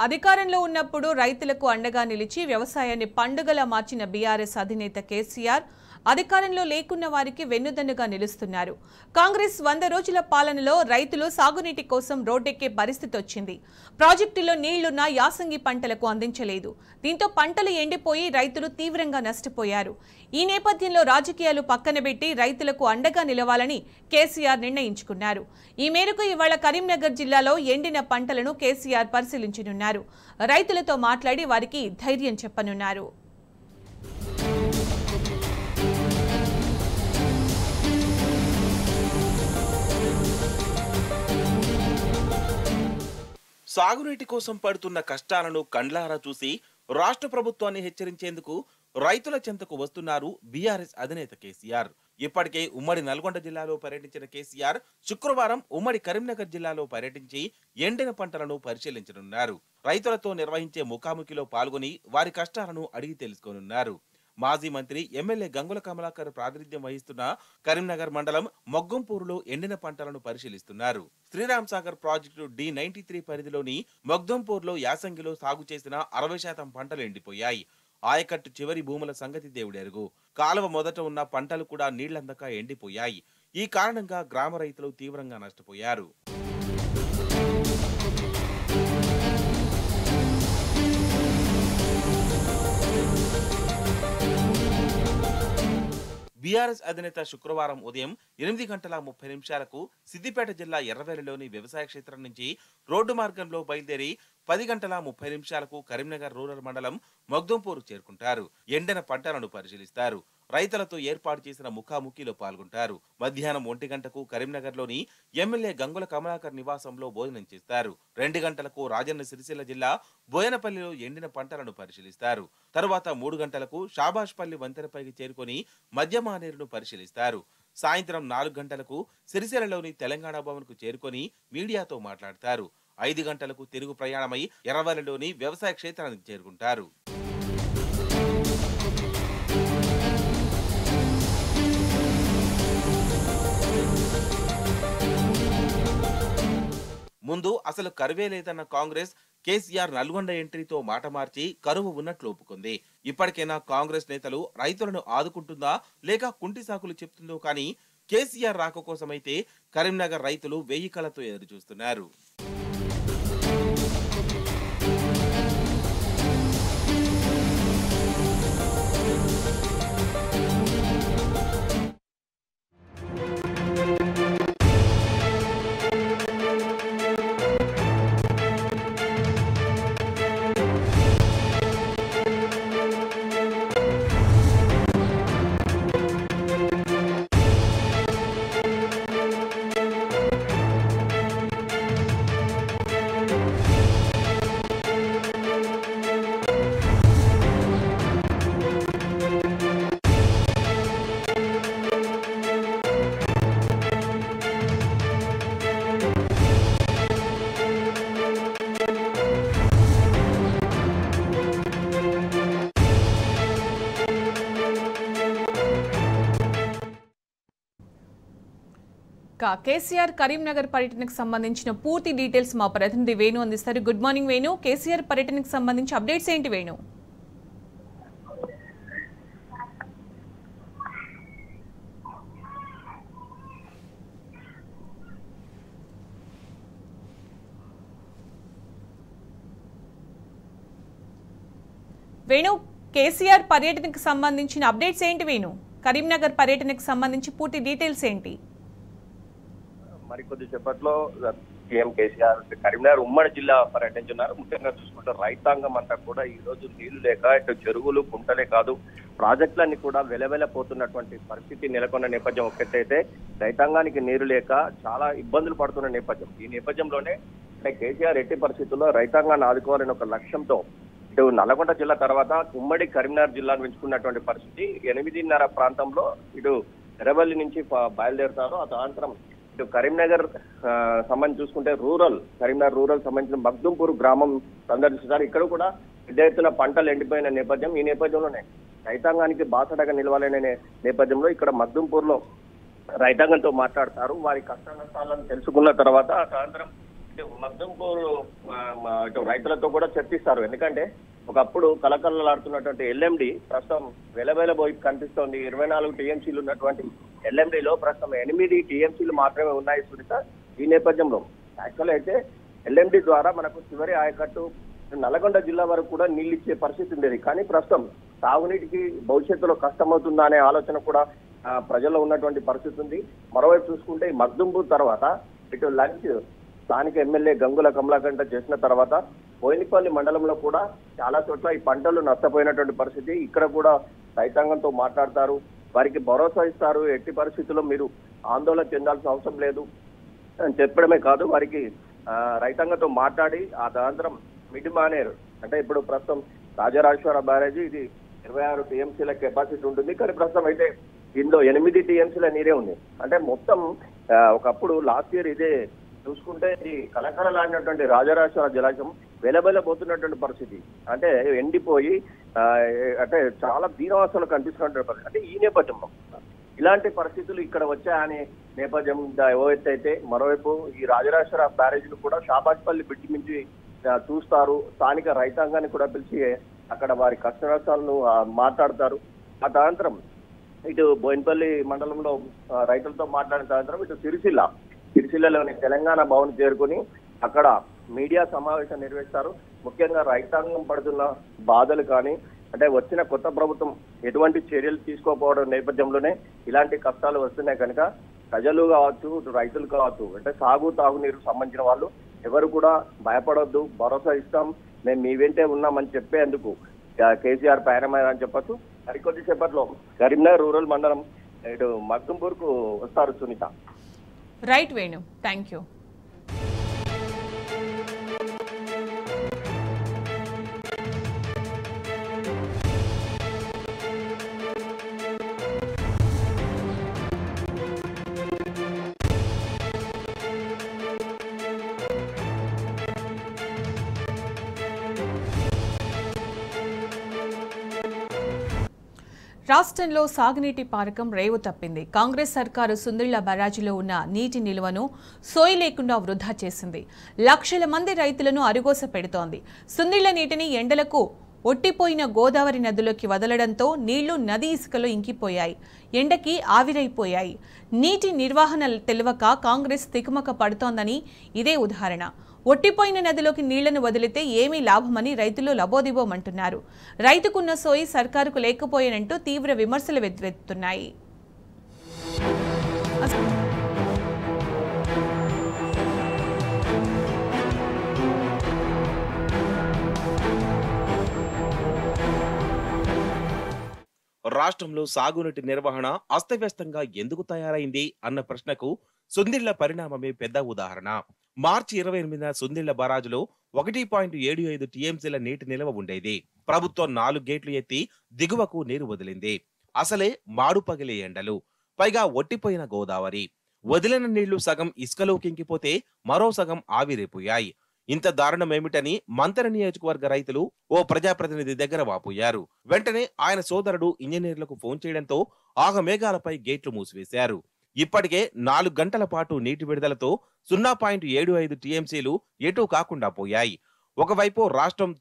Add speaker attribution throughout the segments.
Speaker 1: అధికారంలో ఉన్నప్పుడు రైతులకు అండగా నిలిచి వ్యవసాయాన్ని పండుగలా మార్చిన బీఆర్ఎస్ అధినేత కేసీఆర్ అధికారంలో లేకున్న వారికి వెన్నుదన్నుగా నిలుస్తున్నారు. కాంగ్రెస్ 100 రోజుల పాలనలో రైతులు సాగునీటి కోసం రోడ్డెక్కే పరిస్థితి వచ్చింది. ప్రాజెక్టులో నీళ్లున్నా యాసంగి పంటలకు అందించలేదు. దీంతో పంటలు ఎండిపోయి రైతులు తీవ్రంగా నష్టపోయారు. ఈ నేపథ్యంలో రాజకీయాలు పక్కనబెట్టి రైతులకు అండగా నిలవాలని కేసీఆర్ నిర్ణయించుకున్నారు. ఈ మేరకు ఇవాళ కరీంనగర్ జిల్లాలో ఎండిన పంటలను కేసీఆర్ పరిశీలించనున్నారు. రైతులతో మాట్లాడి వారికి ధైర్యం చెప్పనున్నారు.
Speaker 2: సాగునీటి కోసం పడుతున్న కష్టాలను కండ్లారా చూసి రాష్ట్ర ప్రభుత్వాన్ని హెచ్చరించేందుకు రైతుల చెంతకు వస్తున్నారు బీఆర్ఎస్ అధినేత కేసీఆర్. ఇప్పటికే ఉమ్మడి నల్గొండ జిల్లాలో పర్యటించిన కేసీఆర్ శుక్రవారం ఉమ్మడి కరీంనగర్ జిల్లాలో పర్యటించి ఎండిన పంటలను పరిశీలించనున్నారు. రైతులతో నిర్వహించే ముఖాముఖిలో పాల్గొని వారి కష్టాలను అడిగి తెలుసుకోనున్నారు. మాజీ మంత్రి ఎమ్మెల్యే గంగుల కమలాకర్ ప్రాతినిధ్యం వహిస్తున్న కరీంనగర్ మండలం మొగ్గంపూరులో ఎండిన పంటలను పరిశీలిస్తున్నారు. శ్రీరామ్ సాగర్ ప్రాజెక్టు D93 పరిధిలోని మొగ్గంపూర్లో యాసంగిలో సాగు చేసిన 60% పంటలు ఎండిపోయాయి. ఆయకట్టు చివరి భూముల సంగతి దేవుడెరుగు. కాలువ మొదట ఉన్న పంటలు కూడా నీళ్లందక ఎండిపోయాయి. ఈ కారణంగా గ్రామ రైతులు తీవ్రంగా నష్టపోయారు. బీఆర్ఎస్ అధినేత శుక్రవారం ఉదయం 8:30 సిద్దిపేట జిల్లా ఎర్రవెల్లిలోని వ్యవసాయ క్షేత్రం నుంచి రోడ్డు మార్గంలో బయలుదేరి 10:30 కరీంనగర్ రూరల్ మండలం మొగ్దంపూర్ చేరుకుంటారు. ఎండిన పంటలను పరిశీలిస్తారు. రైతులతో ఏర్పాటు చేసిన ముఖాముఖిలో పాల్గొంటారు. మధ్యాహ్నం 1 గంటకు కరీంనగర్లోని ఎమ్మెల్యే గంగుల కమలాకర్ నివాసంలో భోజనం చేస్తారు. 2 గంటలకు రాజన్న సిరిసిల్ల జిల్లా బోయనపల్లిలో ఎండిన పంటలను పరిశీలిస్తారు. తరువాత 3 గంటలకు షాబాష్పల్లి వంతెనపైకి చేరుకొని మధ్యమానేరును పరిశీలిస్తారు. సాయంత్రం 4 గంటలకు సిరిసిల్లలోని తెలంగాణ భవన్ కు చేరుకొని మీడియాతో మాట్లాడతారు. 5 గంటలకు తిరుగు ప్రయాణమై ఎర్రవల్లిలోని వ్యవసాయ క్షేత్రానికి చేరుకుంటారు. ముందు అసలు కరువే లేదన్న కాంగ్రెస్ కేసీఆర్ నల్గొండ ఎంట్రీతో మాట మార్చి కరువు ఉన్నట్లు ఒప్పుకుంది. ఇప్పటికైనా కాంగ్రెస్ నేతలు రైతులను ఆదుకుంటుందా లేక కుంటి సాకులు చెప్తుందో కానీ కేసీఆర్ రాక కోసమైతే కరీంనగర్ రైతులు 1000 కళ్ళతో ఎదురు చూస్తున్నారు.
Speaker 1: కేసీఆర్ కరీంనగర్ పర్యటనకు సంబంధించిన పూర్తి డీటెయిల్స్ మా ప్రతినిధి వేణు అందిస్తారు. Good morning Venu. కేసీఆర్ పర్యటనకు సంబంధించి అప్డేట్స్ ఏంటి వేణు? వేణు, కేసీఆర్ పర్యటనకు సంబంధించిన అప్డేట్స్ ఏంటి వేణు? కరీంనగర్ పర్యటనకు సంబంధించి పూర్తి డీటెయిల్స్ ఏంటి?
Speaker 3: మరికొద్ది సేపట్లో సీఎం కేసీఆర్ కరీంనగర్ ఉమ్మడి జిల్లా పర్యటించున్నారు. ముఖ్యంగా చూసుకుంటే రైతాంగం అంతా కూడా ఈ రోజు నీళ్లు లేక ఇటు చెరువులు కుంటలే కాదు ప్రాజెక్టులన్నీ కూడా వెలవెలపోతున్నటువంటి పరిస్థితి నెలకొన్న నేపథ్యం ఒక్కటైతే రైతాంగానికి నీరు లేక చాలా ఇబ్బందులు పడుతున్న నేపథ్యం. ఈ నేపథ్యంలోనే కేసీఆర్ ఎట్టి పరిస్థితుల్లో రైతాంగాన్ని ఆదుకోవాలని ఒక లక్ష్యంతో ఇటు నల్గొండ జిల్లా తర్వాత ఉమ్మడి కరీంనగర్ జిల్లాను ఎంచుకున్నటువంటి పరిస్థితి. 8:30 ప్రాంతంలో ఇటు ఎర్రవల్లి నుంచి బయలుదేరుతారు. ఆ సాయంత్రం ఇటు కరీంనగర్ సంబంధించి చూసుకుంటే కరీంనగర్ రూరల్ సంబంధించిన మగ్దుంపూర్ గ్రామం సందర్శిస్తారు. ఇక్కడ కూడా పెద్ద ఎత్తున పంటలు ఎండిపోయిన నేపథ్యం. ఈ నేపథ్యంలోనే రైతాంగానికి బాసటగా నిలవాలనే నేపథ్యంలో ఇక్కడ మగ్దుంపూర్లో రైతాంగంతో మాట్లాడతారు. వారి కష్ట నష్టాలను తెలుసుకున్న తర్వాత సాయంత్రం మగ్దుంపూర్ ఇటు రైతులతో కూడా చర్చిస్తారు. ఎందుకంటే ఒకప్పుడు కలకలలాడుతున్నటువంటి ఎల్ఎండి ప్రస్తుతం వెలబోయి కనిపిస్తోంది. 24 టీఎంసీలు ఉన్నటువంటి ఎల్ఎండిలో ప్రస్తుతం 8 టీఎంసీలు మాత్రమే ఉన్నాయి సునీత. ఈ నేపథ్యంలో యాక్చువల్ అయితే ఎల్ఎండి ద్వారా మనకు చివరి ఆయకట్టు నల్గొండ జిల్లా వరకు కూడా నీళ్ళు ఇచ్చే పరిస్థితి ఉండేది. కానీ ప్రస్తుతం తాగునీటికి భవిష్యత్తులో కష్టమవుతుందా అనే ఆలోచన కూడా ప్రజల్లో ఉన్నటువంటి పరిస్థితి ఉంది. మరోవైపు చూసుకుంటే ఈ మగ్దుంపూర్ తర్వాత ఇటు లంచ్ స్థానిక ఎమ్మెల్యే గంగుల కమలాకంట చేసిన తర్వాత బోయినపల్లి మండలంలో కూడా చాలా చోట్ల ఈ పంటలు నష్టపోయినటువంటి పరిస్థితి. ఇక్కడ కూడా రైతాంగంతో మాట్లాడతారు, వారికి భరోసా ఇస్తారు. ఎట్టి పరిస్థితుల్లో మీరు ఆందోళన చెందాల్సిన అవసరం లేదు అని చెప్పడమే కాదు, వారికి రైతాంగంతో మాట్లాడి ఆ తదనంతరం మిడ్ మానేరు అంటే ఇప్పుడు ప్రస్తుతం రాజరాజేశ్వర బ్యారేజీ ఇది 26 టీఎంసీల కెపాసిటీ ఉంటుంది. కానీ ప్రస్తుతం అయితే ఇందులో 8 టీఎంసీల నీరే ఉంది. అంటే మొత్తం ఒకప్పుడు లాస్ట్ ఇయర్ ఇదే చూసుకుంటే ఈ కలకలలాడినటువంటి రాజరాజేశ్వర జలాశయం వెలబెలబోతున్నటువంటి పరిస్థితి. అంటే ఎండిపోయి అంటే చాలా దీనవాసనలు కనిపిస్తున్నటువంటి పరిస్థితి. అంటే ఈ నేపథ్యంలో ఇలాంటి పరిస్థితులు ఇక్కడ వచ్చాయనే నేపథ్యం అయితే మరోవైపు ఈ రాజరాజేశ్వర బ్యారేజీలు కూడా షాబాజ్పల్లి బిడ్డి నుంచి చూస్తారు. స్థానిక రైతాంగాన్ని కూడా పిలిచి అక్కడ వారి కష్ట నష్టాలను మాట్లాడతారు. ఆ తదనంతరం ఇటు బోయినపల్లి మండలంలో రైతులతో మాట్లాడిన తదనంతరం ఇటు సిరిసిల్లలోని తెలంగాణ భవన్ చేరుకుని అక్కడ మీడియా సమావేశం నిర్వహిస్తారు. ముఖ్యంగా రైతాంగం పడుతున్న బాధలు కానీ అంటే వచ్చిన కొత్త ప్రభుత్వం ఎటువంటి చర్యలు తీసుకోకపోవడం నేపథ్యంలోనే ఇలాంటి కష్టాలు వస్తున్నాయి. కనుక ప్రజలు కావచ్చు, రైతులు కావచ్చు, అంటే సాగు తాగునీరు సంబంధించిన వాళ్ళు ఎవరు కూడా భయపడొద్దు, భరోసా ఇస్తాం, మేము మీ వెంటే ఉన్నామని చెప్పేందుకు కేసీఆర్ పయనమని చెప్పచ్చు. మరికొద్ది సేపట్లో కరీంనగర్ రూరల్ మండలం ఇటు మగ్దుంపూర్ కు వస్తారు Sunitha.
Speaker 1: Right Venu, thank you. రాష్ట్రంలో సాగునీటి పారకం రేవు తప్పింది. కాంగ్రెస్ సర్కారు సుందిళ్ల బరాజులో ఉన్న నీటి నిల్వను సోయి లేకుండా వృధా చేసింది. లక్షల మంది రైతులను అరుగోస పెడుతోంది. సుందిళ్ల నీటిని ఎండలకు ఒట్టిపోయిన గోదావరి నదిలోకి వదలడంతో నీళ్లు నది ఇసుకలో ఇంకిపోయాయి, ఎండకి ఆవిరైపోయాయి. నీటి నిర్వహణ తెలియక కాంగ్రెస్ తికమక పడుతోందని ఇదే ఉదాహరణ. ఒట్టిపోయిన నదిలోకి నీళ్లను వదిలితే ఏమీ లాభమని రైతులు లబోదిబోమంటున్నారు. రైతుకున్న సోయి సర్కారుకు లేకపోయానంటూ తీవ్ర విమర్శలు వెల్లువెత్తుతున్నాయి.
Speaker 2: రాష్ట్రంలో సాగునీటి నిర్వహణ అస్తవ్యస్తంగా ఎందుకు తయారైంది అన్న ప్రశ్నకు సుందిళ్ల పరిణామమే పెద్ద ఉదాహరణ. మార్చి 28న సుందిళ్ల బరాజులో 1.75 టీఎంసీల నీటి నిల్వ ఉండేది. ప్రభుత్వం 4 గేట్లు ఎత్తి దిగువకు నీరు వదిలింది. అసలే మాడు పగిలే ఎండలు, పైగా ఒట్టిపోయిన గోదావరి. వదిలిన నీళ్లు సగం ఇసుకలోకింకిపోతే మరో సగం ఆవిరైపోయాయి. ఇంత దారుణమేమిటని మంతెన నియోజకవర్గ రైతులు ఓ ప్రజాప్రతినిధి దగ్గర వాపోయారు. వెంటనే ఆయన సోదరుడు ఇంజనీర్లకు ఫోన్ చేయడంతో ఆగమేఘాలపై గేట్లు మూసివేశారు. ఇప్పటికే 4 గంటల పాటు నీటి విడుదలతో 0.75 టీఎంసీలు ఎటూ కాకుండా పోయాయి. ఒకవైపు రాష్ట్రం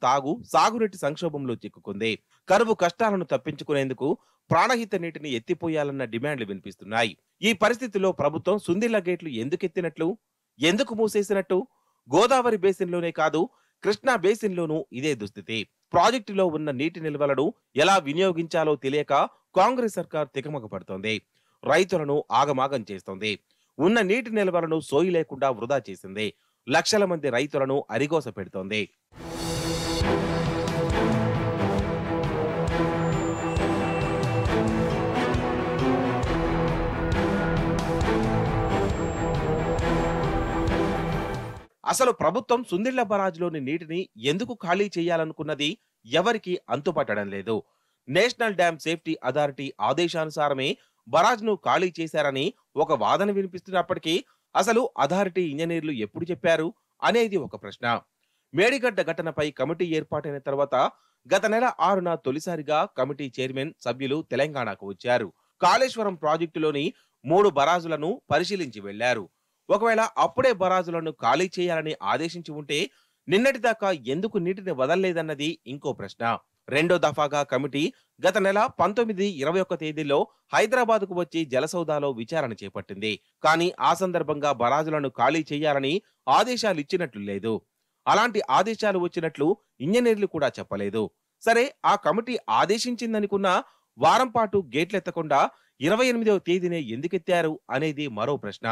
Speaker 2: సాగునీటి సంక్షోభంలో చిక్కుకుంది. కరువు కష్టాలను తప్పించుకునేందుకు ప్రాణహిత నీటిని ఎత్తిపోయాలన్న డిమాండ్లు వినిపిస్తున్నాయి. ఈ పరిస్థితిలో ప్రభుత్వం సుందిళ్ల గేట్లు ఎందుకెత్తినట్లు, ఎందుకు మూసేసినట్టు? గోదావరి బేసిన్లోనే కాదు, కృష్ణా బేసిన్లోనూ ఇదే దుస్థితి. ప్రాజెక్టులో ఉన్న నీటి నిల్వలను ఎలా వినియోగించాలో తెలియక కాంగ్రెస్ సర్కార్ తికమక పడుతోంది. రైతులను ఆగమాగం చేస్తోంది. ఉన్న నీటి నిల్వలను సోయి లేకుండా వృధా చేసింది. లక్షల మంది రైతులను అరిగోస పెడుతోంది. అసలు ప్రభుత్వం సుందిళ్ల బరాజ్లోని నీటిని ఎందుకు ఖాళీ చేయాలనుకున్నది ఎవరికి అంతుపట్టడం లేదు. నేషనల్ డ్యామ్ సేఫ్టీ అథారిటీ ఆదేశానుసారమే బరాజ్ను ఖాళీ చేశారని ఒక వాదన వినిపిస్తున్నప్పటికీ అసలు అథారిటీ ఇంజనీర్లు ఎప్పుడు చెప్పారు అనేది ఒక ప్రశ్న. మేడిగడ్డ ఘటనపై కమిటీ ఏర్పాటైన తర్వాత గత నెల 6న తొలిసారిగా కమిటీ చైర్మన్ సభ్యులు తెలంగాణకు వచ్చారు. కాళేశ్వరం ప్రాజెక్టులోని 3 బరాజులను పరిశీలించి వెళ్లారు. ఒకవేళ అప్పుడే బరాజులను ఖాళీ చేయాలని ఆదేశించి ఉంటే నిన్నటిదాకా ఎందుకు నీటిని వదలలేదన్నది ఇంకో ప్రశ్న. రెండో దఫాగా కమిటీ గత నెల 19, 21 తేదీల్లో హైదరాబాద్కు వచ్చి జలసౌదాలో విచారణ చేపట్టింది. కానీ ఆ సందర్భంగా బరాజులను ఖాళీ చేయాలని ఆదేశాలు ఇచ్చినట్లు లేదు. అలాంటి ఆదేశాలు వచ్చినట్లు ఇంజనీర్లు కూడా చెప్పలేదు. సరే, ఆ కమిటీ ఆదేశించిందనుకున్న వారం పాటు గేట్లెత్తకుండా 28వ తేదీనే ఎందుకెత్తారు అనేది మరో ప్రశ్న.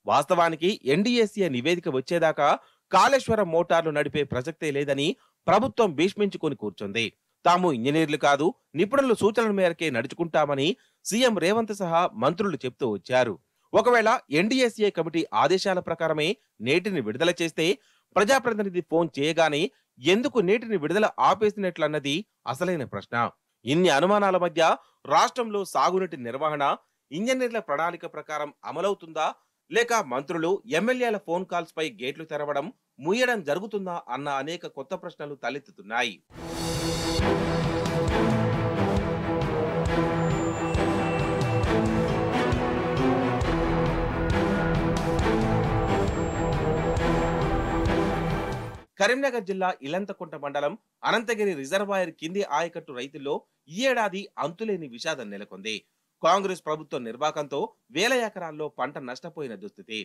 Speaker 2: వాస్తవానికి ఎన్డీఎస్ఏ నివేదిక వచ్చేదాకా కాళేశ్వరం మోటార్లు నడిపే ప్రసక్తే లేదని ప్రభుత్వం భీష్మించుకొని కూర్చుంది. తాము ఇంజనీర్లు కాదు, నిపుణుల సూచనల మేరకే నడుచుకుంటామని సీఎం రేవంత్ సహా మంత్రులు చెప్తూ వచ్చారు. ఒకవేళ ఎన్డీఎస్ఏ కమిటీ ఆదేశాల ప్రకారమే నీటిని విడుదల చేస్తే ప్రజాప్రతినిధి ఫోన్ చేయగానే ఎందుకు నీటిని విడుదల ఆపేసినట్లన్నది అసలైన ప్రశ్న. ఇన్ని అనుమానాల మధ్య రాష్ట్రంలో సాగునీటి నిర్వహణ ఇంజనీర్ల ప్రణాళిక ప్రకారం అమలవుతుందా, లేక మంత్రులు ఎమ్మెల్యేల ఫోన్ కాల్స్ పై గేట్లు తెరవడం ముయ్యడం జరుగుతుందా అన్న అనేక కొత్త ప్రశ్నలు తలెత్తుతున్నాయి. కరీంనగర్ జిల్లా ఇలంతకుంట మండలం అనంతగిరి రిజర్వాయర్ కింది ఆయకట్టు రైతుల్లో ఈ ఏడాది అంతులేని విషాదం నెలకొంది. కాంగ్రెస్ ప్రభుత్వం నిర్వాకంతో వేల ఎకరాల్లో పంట నష్టపోయిన దుస్థితి.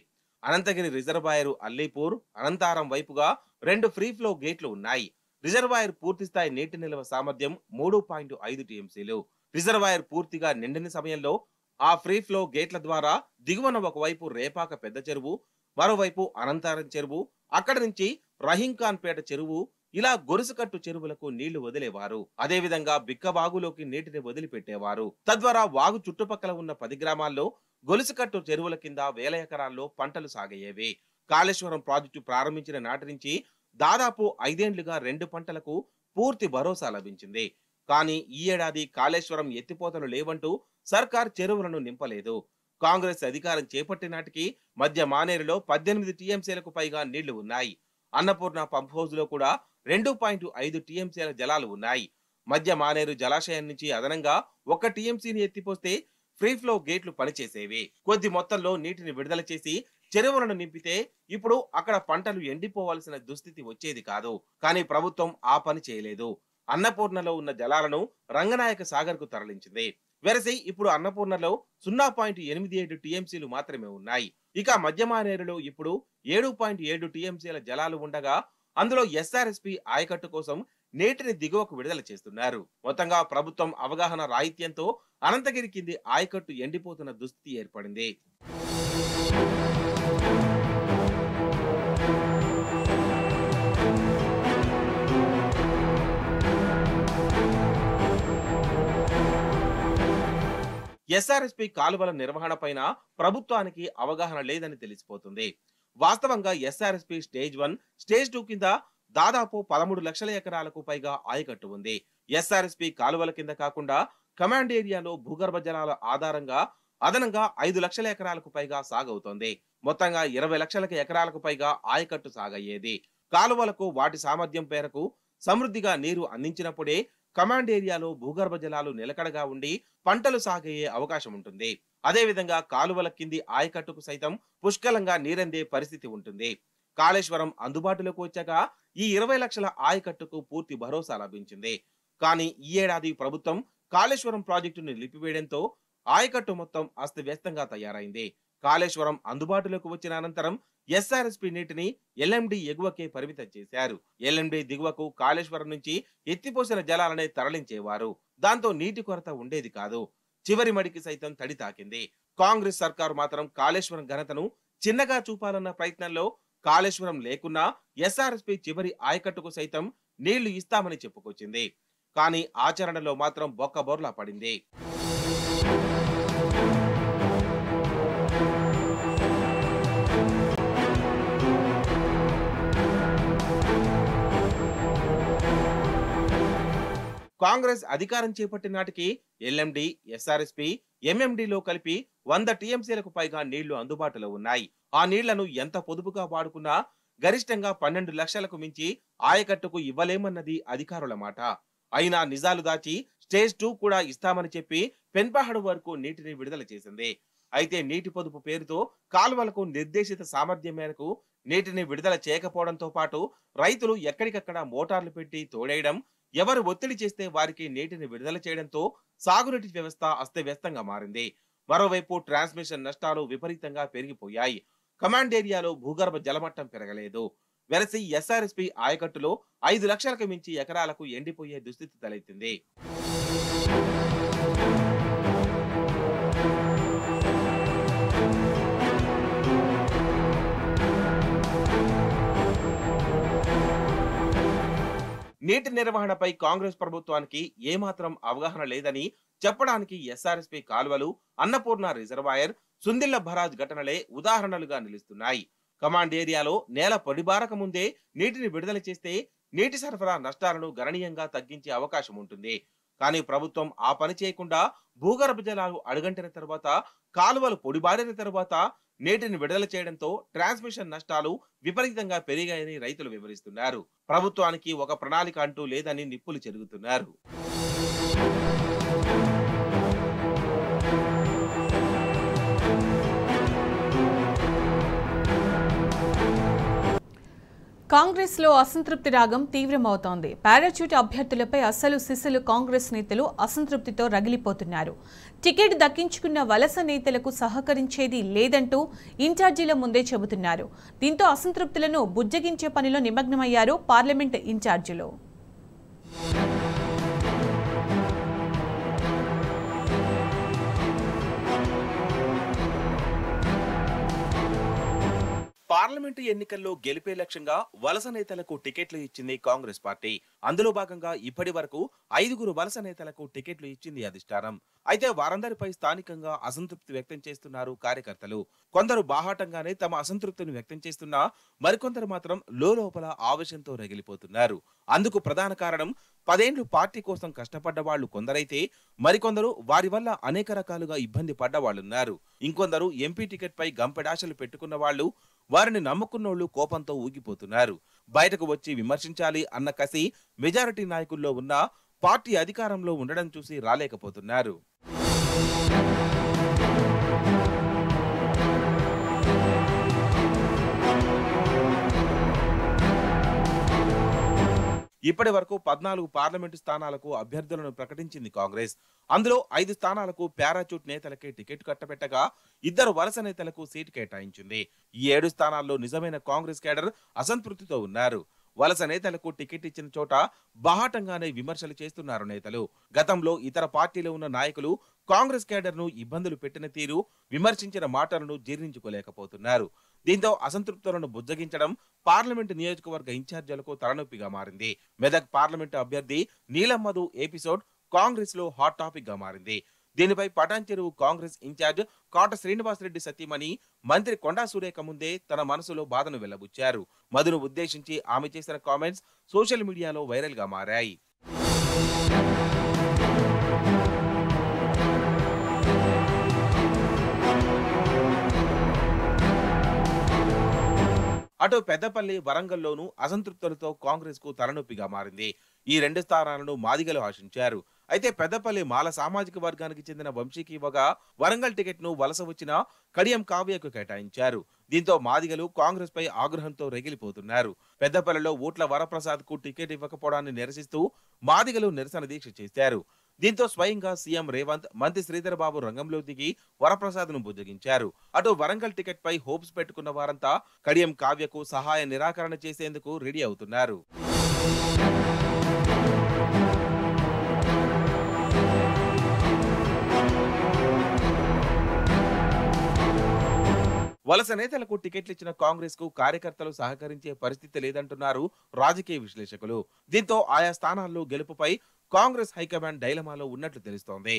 Speaker 2: అనంతగిరి రిజర్వాయరు అల్లీపూర్, అనంతారం వైపుగా 2 ఫ్రీ ఫ్లో గేట్లు ఉన్నాయి. రిజర్వాయర్ పూర్తిస్థాయి నీటి నిల్వ సామర్థ్యం 3.5 టీఎంసీలు. రిజర్వాయర్ పూర్తిగా నిండిన సమయంలో ఆ ఫ్రీ ఫ్లో గేట్ల ద్వారా దిగువన ఒకవైపు రేపాక పెద్ద చెరువు, మరోవైపు అనంతారం చెరువు, అక్కడి నుంచి రహీంఖాన్పేట చెరువు, ఇలా గొలుసుకట్టు చెరువులకు నీళ్లు వదిలేవారు. అదేవిధంగా బిక్కవాగులోకి నీటిని వదిలిపెట్టేవారు. తద్వారా వాగు చుట్టుపక్కల ఉన్న 10 గ్రామాల్లో గొలుసుకట్టు చెరువుల కింద వేల ఎకరాల్లో పంటలు సాగయ్యేవి. కాళేశ్వరం ప్రాజెక్టు ప్రారంభించిన నాటి నుంచి దాదాపు 5 ఏళ్లుగా 2 పంటలకు పూర్తి భరోసా లభించింది. కానీ ఈ ఏడాది కాళేశ్వరం ఎత్తిపోతలు లేవంటూ సర్కార్ చెరువులను నింపలేదు. కాంగ్రెస్ అధికారం చేపట్టిన నాటికి మధ్య మానేరులో 18 టీఎంసీలకు పైగా నీళ్లు ఉన్నాయి. అన్నపూర్ణ పంప్ హౌజ్ లో కూడా 2.5 టీఎంసీల జలాలు ఉన్నాయి. మధ్య మానేరు జలాశయం నుంచి అదనంగా 1 టీఎంసీని ఎత్తిపోస్తే ఫ్రీ ఫ్లో గేట్లు పనిచేసేవి. కొద్ది మొత్తంలో నీటిని విడుదల చేసి చెరువులను నింపితే ఇప్పుడు అక్కడ పంటలు ఎండిపోవాల్సిన దుస్థితి వచ్చేది కాదు. కానీ ప్రభుత్వం ఆ పని చేయలేదు. అన్నపూర్ణలో ఉన్న జలాలను రంగనాయక సాగర్ కు తరలించింది. వెరసి ఇప్పుడు అన్నపూర్ణలో 0.87 టీఎంసీలు మాత్రమే ఉన్నాయి. ఇక మధ్యమానేరులో ఇప్పుడు 7.7 టీఎంసీల జలాలు ఉండగా అందులో ఎస్ఆర్ఎస్పీ ఆయకట్టు కోసం నీటిని దిగువకు విడుదల చేస్తున్నారు. మొత్తంగా ప్రభుత్వం అవగాహన రాహిత్యంతో అనంతగిరి కింది ఆయకట్టు ఎండిపోతున్న దుస్థితి ఏర్పడింది. ఎస్ఆర్ఎస్పీ కాలువల నిర్వహణ పైన ప్రభుత్వానికి అవగాహన లేదని తెలిసిపోతుంది. వాస్తవంగా ఎస్ఆర్ఎస్పీ స్టేజ్ 1, స్టేజ్ 2 కింద దాదాపు 13 లక్షల ఎకరాలకు పైగా ఆయకట్టు ఉంది. ఎస్ఆర్ఎస్పీ కాలువల కింద కాకుండా కమాండ్ ఏరియాలో భూగర్భ జలాల ఆధారంగా అదనంగా 5 లక్షల ఎకరాలకు పైగా సాగవుతోంది. మొత్తంగా 20 లక్షల ఎకరాలకు పైగా ఆయకట్టు సాగయ్యేది. కాలువలకు వాటి సామర్థ్యం పేరకు సమృద్ధిగా నీరు అందించినప్పుడే కమాండ్ ఏరియాలో భూగర్భ జలాలు నిలకడగా ఉండి పంటలు సాగయ్యే అవకాశం ఉంటుంది. అదేవిధంగా కాలువల కింది ఆయకట్టుకు సైతం పుష్కలంగా నీరందే పరిస్థితి ఉంటుంది. కాళేశ్వరం అందుబాటులోకి వచ్చాక ఈ 20 లక్షల ఆయకట్టుకు పూర్తి భరోసా లభించింది. కానీ ఈ ఏడాది ప్రభుత్వం కాళేశ్వరం ప్రాజెక్టును నిలిపివేయడంతో ఆయకట్టు మొత్తం అస్తవ్యస్తంగా తయారైంది. కాళేశ్వరం అందుబాటులోకి వచ్చిన అనంతరం ఎస్ఆర్ఎస్పీ నీటిని ఎల్ఎండి ఎగువకే పరిమితం చేశారు. ఎల్ఎండి దిగువకు కాళేశ్వరం నుంచి ఎత్తిపోసిన జలాలనే తరలించేవారు. దాంతో నీటి కొరత ఉండేది కాదు. చివరి మడికి సైతం తడి తాకింది. కాంగ్రెస్ సర్కారు మాత్రం కాళేశ్వరం ఘనతను చిన్నగా చూపాలన్న ప్రయత్నంలో కాళేశ్వరం లేకున్నా ఎస్ఆర్ఎస్పీ చివరి ఆయకట్టుకు సైతం నీళ్లు ఇస్తామని చెప్పుకొచ్చింది. కానీ ఆచరణలో మాత్రం బొక్కబోర్లా పడింది. కాంగ్రెస్ అధికారం చేపట్టిన నాటికి ఎల్ఎండి, ఎస్ఆర్ఎస్పీ, ఎంఎండిలో కలిపి 100 టీఎంసీలకు పైగా నీళ్లు అందుబాటులో ఉన్నాయి. ఆ నీళ్లను ఎంత పొదుపుగా వాడుకున్నా గరిష్టంగా 12 లక్షలకు మించి ఆయకట్టుకు ఇవ్వలేమన్నది అధికారుల మాట. అయినా నిజాలు దాచి స్టేజ్ 2 కూడా ఇస్తామని చెప్పి పెన్పహాడ్ వరకు నీటిని విడుదల చేసింది. అయితే నీటి పొదుపు పేరుతో కాలువలకు నిర్దేశిత సామర్థ్యం మేరకు నీటిని విడుదల చేయకపోవడంతో పాటు రైతులు ఎక్కడికక్కడ మోటార్లు పెట్టి తోడేయడం, ఎవరు ఒత్తిడి చేస్తే వారికి నీటిని విడుదల చేయడంతో సాగునీటి వ్యవస్థ అస్తవ్యస్తంగా మారింది. మరోవైపు ట్రాన్స్మిషన్ నష్టాలు విపరీతంగా పెరిగిపోయాయి. కమాండ్ ఏరియాలో భూగర్భ జలమట్టం పెరగలేదు. వెరసి ఎస్ఆర్ఎస్పీ ఆయకట్టులో 5 లక్షలకు మించి ఎకరాలకు ఎండిపోయే దుస్థితి తలెత్తింది. నీటి నిర్వహణపై కాంగ్రెస్ ప్రభుత్వానికి ఏమాత్రం అవగాహన లేదని చెప్పడానికి ఎస్ఆర్ఎస్పీ కాలువలు, అన్నపూర్ణ రిజర్వాయర్, సుందిళ్ల బరాజ్ ఘటనలే ఉదాహరణలుగా నిలుస్తున్నాయి. కమాండ్ ఏరియాలో నేల పొడిబారక ముందే నీటిని విడుదల చేస్తే నీటి సరఫరా నష్టాలను గణనీయంగా తగ్గించే అవకాశం ఉంటుంది. కానీ ప్రభుత్వం ఆ పని చేయకుండా భూగర్భ జలాలు అడుగంటిన తర్వాత, కాలువలు పొడిబారిన తర్వాత నీటిని విడుదల చేయడంతో ట్రాన్స్మిషన్ నష్టాలు విపరీతంగా పెరిగాయని రైతులు వివరిస్తున్నారు. ప్రభుత్వానికి ఒక ప్రణాళిక అంటూ లేదని నిప్పులు చెరుగుతున్నారు.
Speaker 1: కాంగ్రెస్ లో అసంతృప్తి రాగం తీవ్రమవుతోంది. పారాచూట్ అభ్యర్థులపై అసలు సిసలు కాంగ్రెస్ నేతలు అసంతృప్తితో రగిలిపోతున్నారు. టికెట్ దక్కించుకున్న వలస నేతలకు సహకరించేది లేదంటూ ఇన్ఛార్జీల ముందే చెబుతున్నారు. దీంతో అసంతృప్తులను బుజ్జగించే పనిలో నిమగ్నమయ్యారు పార్లమెంట్ ఇన్ఛార్జీలు.
Speaker 2: పార్లమెంటు ఎన్నికల్లో గెలిపే లక్ష్యంగా వలస నేతలకు టికెట్లు ఇచ్చింది కాంగ్రెస్ పార్టీ. అందులో భాగంగా ఇప్పటి వరకు 5గురు వలస నేతలకు టికెట్లు ఇచ్చింది అధిష్టానం. అయితే వారందరిపై స్థానికంగా అసంతృప్తి వ్యక్తం చేస్తున్నారు కార్యకర్తలు. కొందరు బాహాటంగానే తమ అసంతృప్తిని వ్యక్తం చేస్తున్నా మరికొందరు మాత్రం లోపల ఆవేశంతో రగిలిపోతున్నారు. అందుకు ప్రధాన కారణం 10 ఏళ్లు పార్టీ కోసం కష్టపడ్డ వాళ్లు కొందరైతే, మరికొందరు వారి వల్ల అనేక రకాలుగా ఇబ్బంది పడ్డవాళ్లున్నారు. ఇంకొందరు ఎంపీ టికెట్ పై గంపెడాశలు పెట్టుకున్న వాళ్లు, వారిని నమ్ముకున్నోళ్లు కోపంతో ఊగిపోతున్నారు. బయటకు వచ్చి విమర్శించాలి అన్న కసి మెజారిటీ నాయకుల్లో ఉన్నా పార్టీ అధికారంలో ఉండడం చూసి రాలేకపోతున్నారు. ఇప్పటి వరకు 14 పార్లమెంటు స్థానాలకు అభ్యర్థులను ప్రకటించింది కాంగ్రెస్. అందులో 5 స్థానాలకు పారాచూట్ నేతలకే టికెట్ కట్టబెట్టగా 2 వలస నేతలకు సీటు కేటాయించింది. ఈ 7 స్థానాల్లో నిజమైన కాంగ్రెస్ కేడర్ అసంతృప్తితో ఉన్నారు. వలస నేతలకు టికెట్ ఇచ్చిన చోట బాహాటంగానే విమర్శలు చేస్తున్నారు నేతలు. గతంలో ఇతర పార్టీలో ఉన్న నాయకులు కాంగ్రెస్ కేడర్ ను ఇబ్బందులు పెట్టిన తీరు, విమర్శించిన మాటలను జీర్ణించుకోలేకపోతున్నారు. దీంతో అసంతృప్తులను బుజ్జగించడం పార్లమెంటు నియోజకవర్గ ఇన్ఛార్జీలకు తలనొప్పిగా మారింది. మెదక్ పార్లమెంటు అభ్యర్థి నీలం మధు ఎపిసోడ్ కాంగ్రెస్ లో హాట్ టాపిక్ గా మారింది. దీనిపై పటాన్చెరువు కాంగ్రెస్ ఇన్ఛార్జ్ కోట శ్రీనివాసరెడ్డి సతీమణి మంత్రి కొండా సురేఖ ముందే తన మనసులో బాధను వెళ్లబుచ్చారు. మధును ఉద్దేశించి ఆమె చేసిన కామెంట్స్ సోషల్ మీడియాలో వైరల్ గా మారాయి. అటు పెద్దపల్లి, వరంగల్లోనూ అసంతృప్తులతో కాంగ్రెస్ కు తలనొప్పిగా మారింది. ఈ 2 స్థానాలను మాదిగలు ఆశించారు. అయితే పెద్దపల్లి మాల సామాజిక వర్గానికి చెందిన వంశీకి ఇవ్వగా వరంగల్ టికెట్ ను వలస వచ్చిన కడియం కావ్యకు కేటాయించారు. దీంతో మాదిగలు కాంగ్రెస్ పై ఆగ్రహంతో రగిలిపోతున్నారు. పెద్దపల్లిలో ఊట్ల వరప్రసాద్ కు టికెట్ ఇవ్వకపోవడాన్ని నిరసిస్తూ మాదిగలు నిరసన దీక్ష చేశారు. దీంతో స్వయంగా సీఎం రేవంత్, మంత్రి శ్రీధర్ బాబు రంగంలో దిగి వరప్రసాద్ ను బుజ్జగించారు. అటు వరంగల్ టికెట్ పై హోప్స్ పెట్టుకున్న వారంతా కడియం కావ్యకు సహాయ నిరాకరణ చేసేందుకు రెడీ అవుతున్నారు. వలస నేతలకు టికెట్లు ఇచ్చిన కాంగ్రెస్ కు కార్యకర్తలు సహకరించే పరిస్థితి లేదంటున్నారు రాజకీయ విశ్లేషకులు. దీంతో ఆయా స్థానాల్లో గెలుపుపై కాంగ్రెస్ హైకమాండ్ డైలమాలో ఉన్నట్లు తెలుస్తోంది.